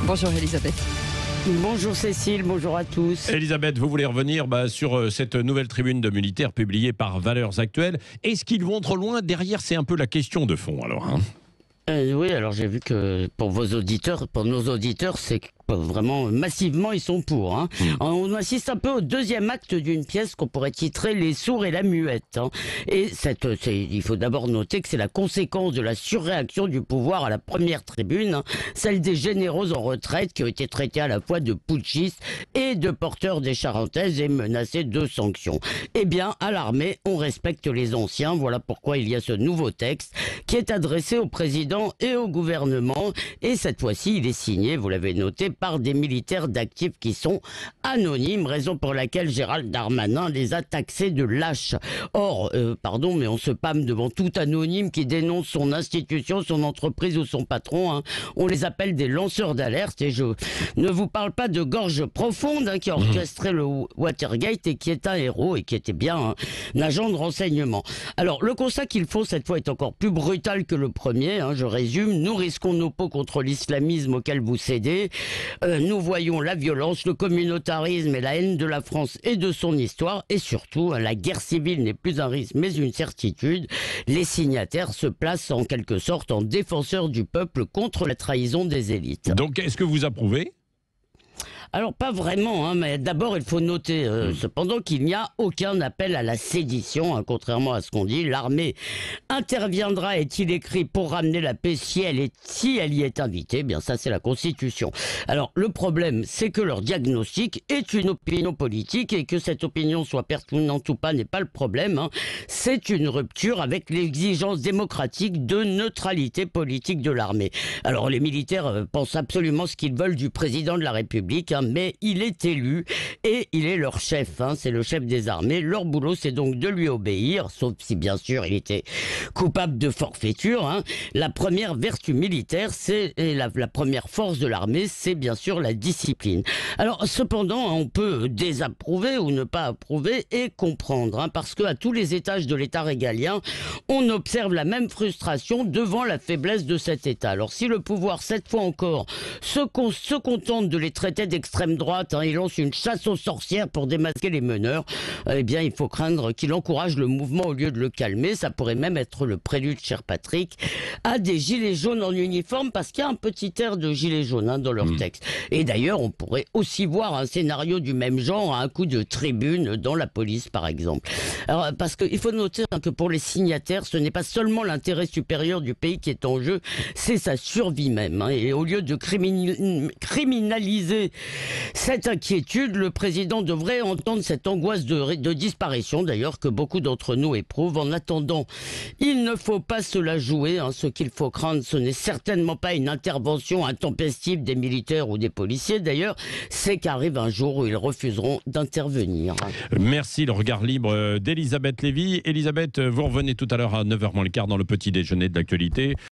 Bonjour Elisabeth. Bonjour Cécile, bonjour à tous. Elisabeth, vous voulez revenir sur cette nouvelle tribune de militaires publiée par Valeurs Actuelles. Est-ce qu'ils vont trop loin? Derrière, c'est un peu la question de fond, alors. Oui, alors j'ai vu que pour nos auditeurs, c'est que vraiment massivement ils sont pour. On assiste un peu au deuxième acte d'une pièce qu'on pourrait titrer Les sourds et la muette. Et il faut d'abord noter que c'est la conséquence de la surréaction du pouvoir à la première tribune, celle des généraux en retraite qui ont été traités à la fois de putschistes et de porteurs des charentaises et menacés de sanctions. Eh bien, à l'armée, on respecte les anciens. Voilà pourquoi il y a ce nouveau texte qui est adressé au président et au gouvernement. Et cette fois-ci, il est signé, vous l'avez noté, par des militaires d'actifs qui sont anonymes, raison pour laquelle Gérald Darmanin les a taxés de lâches. Or, pardon, mais on se pâme devant tout anonyme qui dénonce son institution, son entreprise ou son patron. On les appelle des lanceurs d'alerte, et je ne vous parle pas de Gorge Profonde qui a orchestré le Watergate et qui est un héros et qui était bien un agent de renseignement. Alors, le constat qu'ils font cette fois est encore plus brutal que le premier. Je résume, nous risquons nos peaux contre l'islamisme auquel vous cédez. Nous voyons la violence, le communautarisme et la haine de la France et de son histoire. Et surtout, la guerre civile n'est plus un risque mais une certitude. Les signataires se placent en quelque sorte en défenseurs du peuple contre la trahison des élites. Donc, est-ce que vous approuvez ? Alors pas vraiment, mais d'abord il faut noter cependant qu'il n'y a aucun appel à la sédition, contrairement à ce qu'on dit. L'armée interviendra, est-il écrit, pour ramener la paix si elle y est invitée. Eh bien ça c'est la Constitution. Alors le problème c'est que leur diagnostic est une opinion politique et que cette opinion soit pertinente ou pas n'est pas le problème. C'est une rupture avec l'exigence démocratique de neutralité politique de l'armée. Alors les militaires pensent absolument ce qu'ils veulent du président de la République, mais il est élu et il est leur chef, c'est le chef des armées. Leur boulot, c'est donc de lui obéir, sauf si bien sûr il était coupable de forfaiture. La première vertu militaire, c'est la première force de l'armée, c'est bien sûr la discipline. Alors cependant, on peut désapprouver ou ne pas approuver et comprendre, parce qu'à tous les étages de l'État régalien, on observe la même frustration devant la faiblesse de cet État. Alors si le pouvoir, cette fois encore, se contente de les traiter d'extrême droite, il lance une chasse aux sorcières pour démasquer les meneurs, eh bien il faut craindre qu'il encourage le mouvement au lieu de le calmer. Ça pourrait même être le prélude, cher Patrick, à des gilets jaunes en uniforme, parce qu'il y a un petit air de gilets jaunes dans leur texte. Et d'ailleurs on pourrait aussi voir un scénario du même genre à un coup de tribune dans la police par exemple. Alors parce qu'il faut noter que pour les signataires, ce n'est pas seulement l'intérêt supérieur du pays qui est en jeu, c'est sa survie même. Et au lieu de criminaliser cette inquiétude, le président devrait entendre cette angoisse de disparition, d'ailleurs, que beaucoup d'entre nous éprouvent. En attendant, il ne faut pas se la jouer. Ce qu'il faut craindre, ce n'est certainement pas une intervention intempestive des militaires ou des policiers. D'ailleurs, c'est qu'arrive un jour où ils refuseront d'intervenir. Merci, le regard libre d'Elisabeth Lévy. Elisabeth, vous revenez tout à l'heure à 9h moins le quart dans le petit déjeuner de l'actualité.